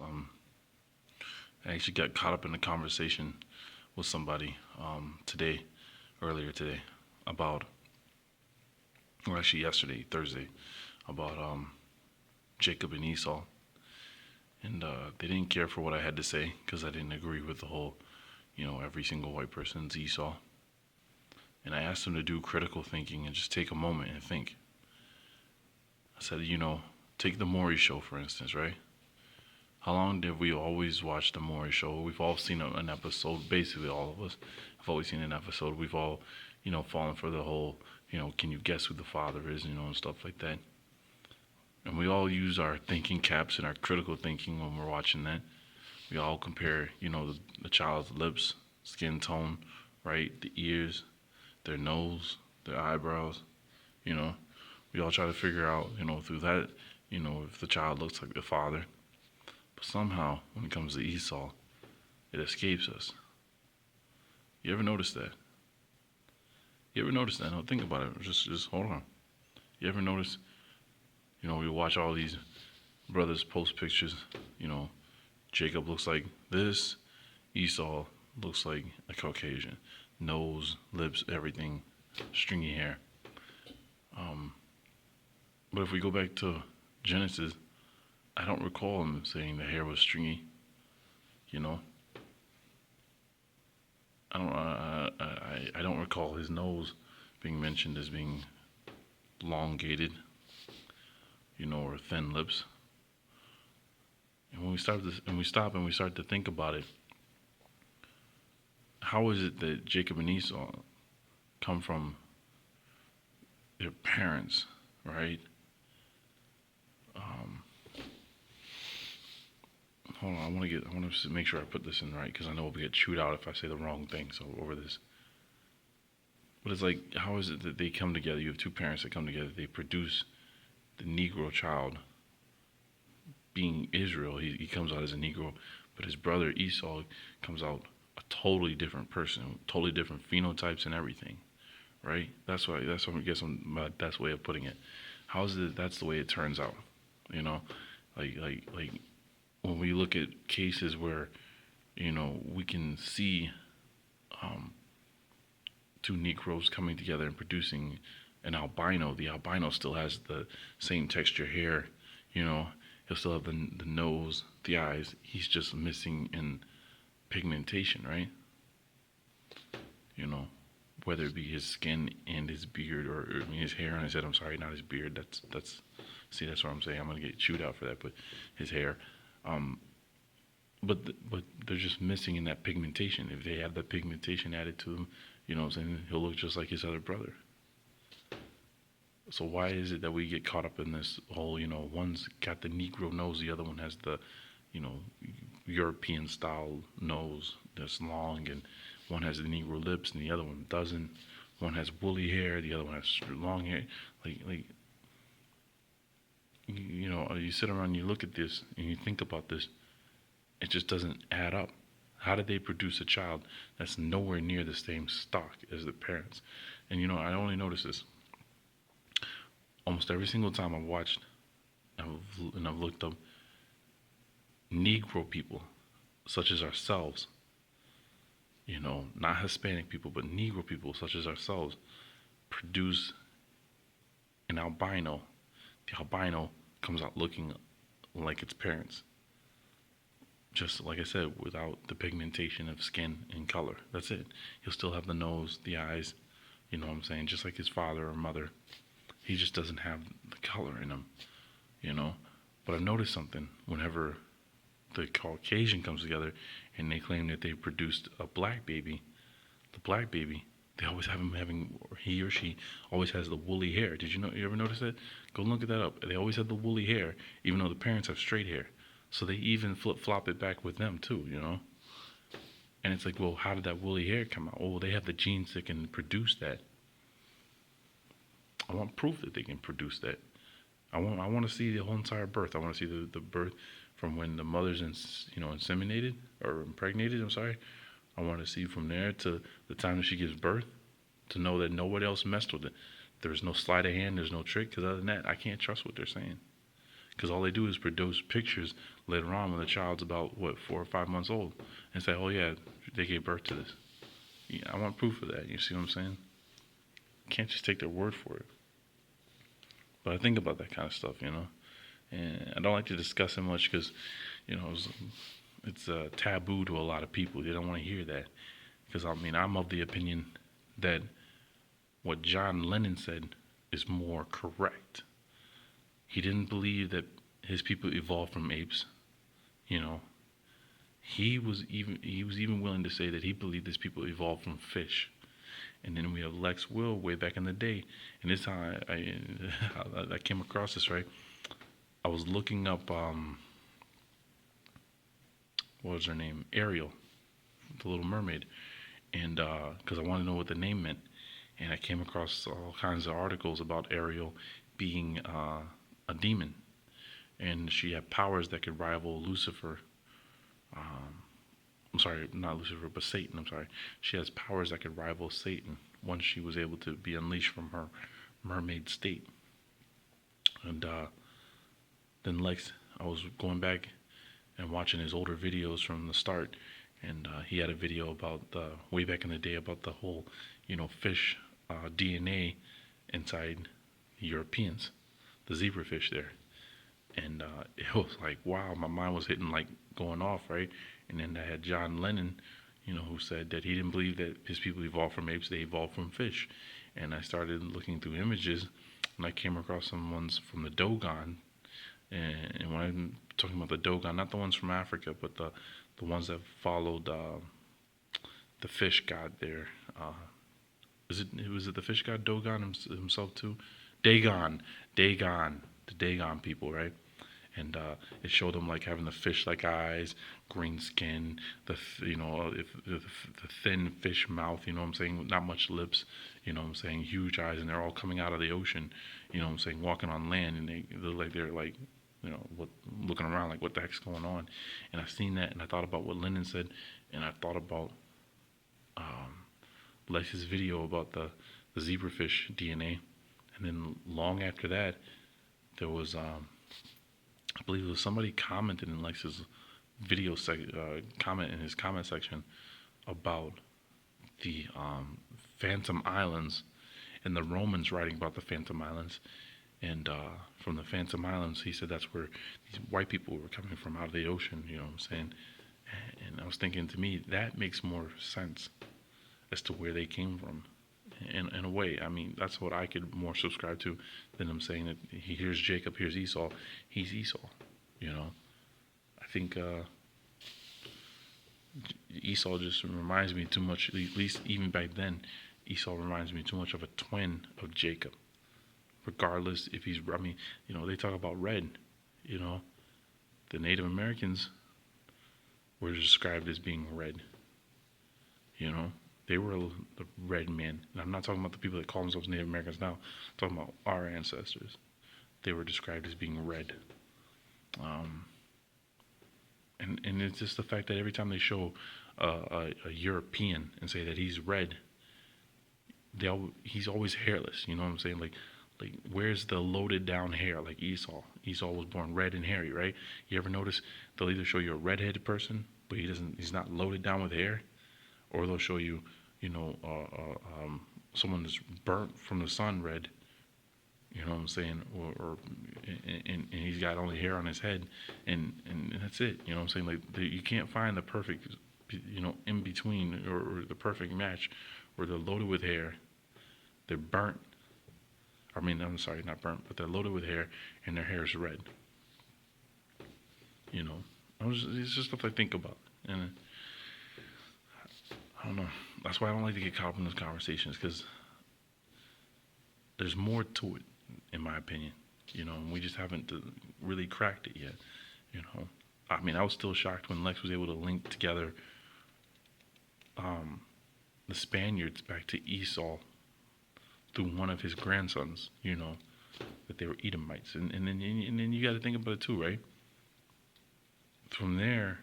Um, I actually got caught up in a conversation with somebody earlier today, about, or actually yesterday, Thursday, about Jacob and Esau, and they didn't care for what I had to say because I didn't agree with the whole, every single white person's Esau. And I asked them to do critical thinking and just take a moment and think. I said, take the Maury show for instance, right? How long did we always watch the Maury show? We've all seen an episode. Basically, all of us have always seen an episode. We've all, fallen for the whole, can you guess who the father is, and stuff like that. And we all use our thinking caps and our critical thinking when we're watching that. We all compare, the child's lips, skin tone, right? The ears, their nose, their eyebrows, you know. We all try to figure out, through that, if the child looks like the father. But somehow, when it comes to Esau, it escapes us. You ever notice that? You ever notice that? No, think about it. Just hold on. You ever notice, we watch all these brothers post pictures, you know, Jacob looks like this, Esau looks like a Caucasian. Nose, lips, everything, stringy hair. Um, but if we go back to Genesis, I don't recall him saying the hair was stringy. You know, I don't recall his nose being mentioned as being elongated, or thin lips. And when we stop and we start to think about it, how is it that Jacob and Esau come from their parents, right? Um, Hold on, I want to make sure I put this in right because I know we'll get chewed out if I say the wrong thing. So over this, but it's like, how is it that they come together? You have two parents that come together. They produce the Negro child, being Israel. He comes out as a Negro, but his brother Esau comes out a totally different person, totally different phenotypes and everything, right? That's what I guess my best way of putting it. How is it that's the way it turns out? You know, like when we look at cases where we can see um, two Negroes coming together and producing an albino. The albino still has the same texture hair, you know. He'll still have the nose, the eyes. He's just missing in pigmentation, right? You know, whether it be his skin and his beard, or I mean, his hair on his head. I'm sorry, not his beard. That's see, that's what I'm saying. I'm gonna get chewed out for that, but his hair. Um, but they're just missing in that pigmentation. If they have that pigmentation added to them, what I'm saying, he'll look just like his other brother. So why is it that we get caught up in this whole, one's got the Negro nose, the other one has the, you know, European style nose that's long, and one has the Negro lips and the other one doesn't. One has woolly hair, the other one has long hair. Like you sit around and you look at this and you think about this, it just doesn't add up. How did they produce a child that's nowhere near the same stock as the parents? And I only notice this almost every single time I've watched and I've looked up Negro people, such as ourselves, not Hispanic people, but Negro people, such as ourselves, produce an albino. The albino comes out looking like its parents. Just like I said, without the pigmentation of skin and color. That's it. He'll still have the nose, the eyes, you know what I'm saying, just like his father or mother. He just doesn't have the color in him, you know. But I've noticed something whenever the Caucasian comes together and they claim that they produced a black baby, the black baby, they always have him having, or he or she always has the woolly hair. You ever notice that? Go look at that up. They always have the woolly hair, even though the parents have straight hair. So they even flip flop it back with them too, And it's like, well, how did that woolly hair come out? Oh, well, they have the genes that can produce that. I want proof that they can produce that. I want to see the whole entire birth. I want to see the birth from when the mother's inseminated or impregnated. I'm sorry. I want to see from there to the time that she gives birth, to know that nobody else messed with it. There's no sleight of hand. There's no trick. Because other than that, I can't trust what they're saying. Because all they do is produce pictures later on when the child's about, what, 4 or 5 months old, and say, oh yeah, they gave birth to this. Yeah, I want proof of that. You see what I'm saying? You can't just take their word for it. But I think about that kind of stuff, and I don't like to discuss it much because, it's taboo to a lot of people. They don't want to hear that because I'm of the opinion that what John Lennon said is more correct. He didn't believe that his people evolved from apes. You know, he was even willing to say that he believed his people evolved from fish. And then we have Lex Will way back in the day, and this time I came across this, right. I was looking up what was her name, Ariel, the Little Mermaid, and because I wanted to know what the name meant, and I came across all kinds of articles about Ariel being a demon, and she had powers that could rival Lucifer. I'm sorry, not Lucifer, but Satan. I'm sorry. She has powers that could rival Satan once she was able to be unleashed from her mermaid state. And then Lex, I was going back and watching his older videos from the start, and he had a video about way back in the day about the whole, fish DNA inside Europeans, the zebrafish there, and it was like, wow, my mind was hitting, like, going off, right? And then I had John Lennon, who said that he didn't believe that his people evolved from apes; they evolved from fish. And I started looking through images, and I came across some ones from the Dogon. And when I'm talking about the Dogon, not the ones from Africa, but the ones that followed the fish god there. Was it the fish god Dogon himself too? Dagon, the Dagon people, right? And it showed them like having the fish-like eyes, green skin, the thin fish mouth. You know what I'm saying? Not much lips. You know what I'm saying? Huge eyes, and they're all coming out of the ocean. You know what I'm saying? Walking on land, and they look like they're like, looking around like, what the heck's going on? And I seen that, and I thought about what Lennon said, and I thought about Lex's video about the zebrafish DNA, and then long after that, there was I believe it was somebody commented in Lex's video comment in his comment section about the Phantom Islands and the Romans writing about the Phantom Islands. And from the Phantom Islands, he said that's where these white people were coming from, out of the ocean. You know what I'm saying? And I was thinking, to me, that makes more sense as to where they came from. In a way, that's what I could more subscribe to than him saying that here's Jacob, here's Esau. He's Esau, I think Esau just reminds me too much, at least even back then, Esau reminds me too much of a twin of Jacob. Regardless if he's, they talk about red, the Native Americans were described as being red, They were the red men. And I'm not talking about the people that call themselves Native Americans now. I'm talking about our ancestors. They were described as being red. And it's just the fact that every time they show a European and say that he's red, he's always hairless. You know what I'm saying? Like where's the loaded down hair like Esau? Esau was born red and hairy, right? You ever notice they'll either show you a redheaded person, but he's not loaded down with hair, or they'll show you, someone that's burnt from the sun red. You know what I'm saying? Or and he's got only hair on his head, and that's it. You know what I'm saying? Like you can't find the perfect, in between, or the perfect match, where they're loaded with hair, they're burnt. I'm sorry, not burnt, but they're loaded with hair, and their hair is red. It's just stuff I think about, and I don't know. That's why I don't like to get caught up in those conversations, because there's more to it, in my opinion. And we just haven't really cracked it yet. I was still shocked when Lex was able to link together the Spaniards back to Esau through one of his grandsons. That they were Edomites, and then you got to think about it too, right? From there,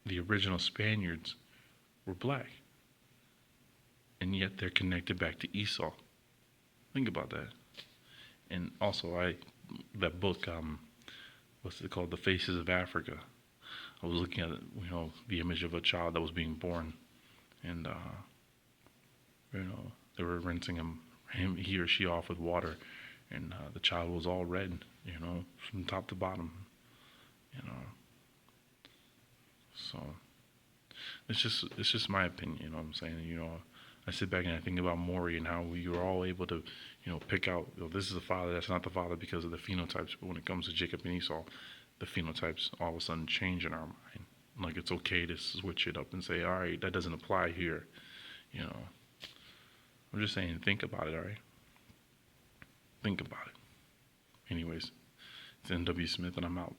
the original Spaniards were black, and yet they're connected back to Esau. Think about that. And also, that book, what's it called? The Faces of Africa. I was looking at the image of a child that was being born, and they were rinsing he or she off with water, and the child was all red, from top to bottom, you know. So it's just my opinion, you know what I'm saying? I sit back and I think about Maury and how we were all able to, pick out, this is the father, that's not the father because of the phenotypes. But when it comes to Jacob and Esau, the phenotypes all of a sudden change in our mind. Like it's okay to switch it up and say, all right, that doesn't apply here. I'm just saying, think about it, all right? Think about it. Anyways, it's N.W. Smith and I'm out.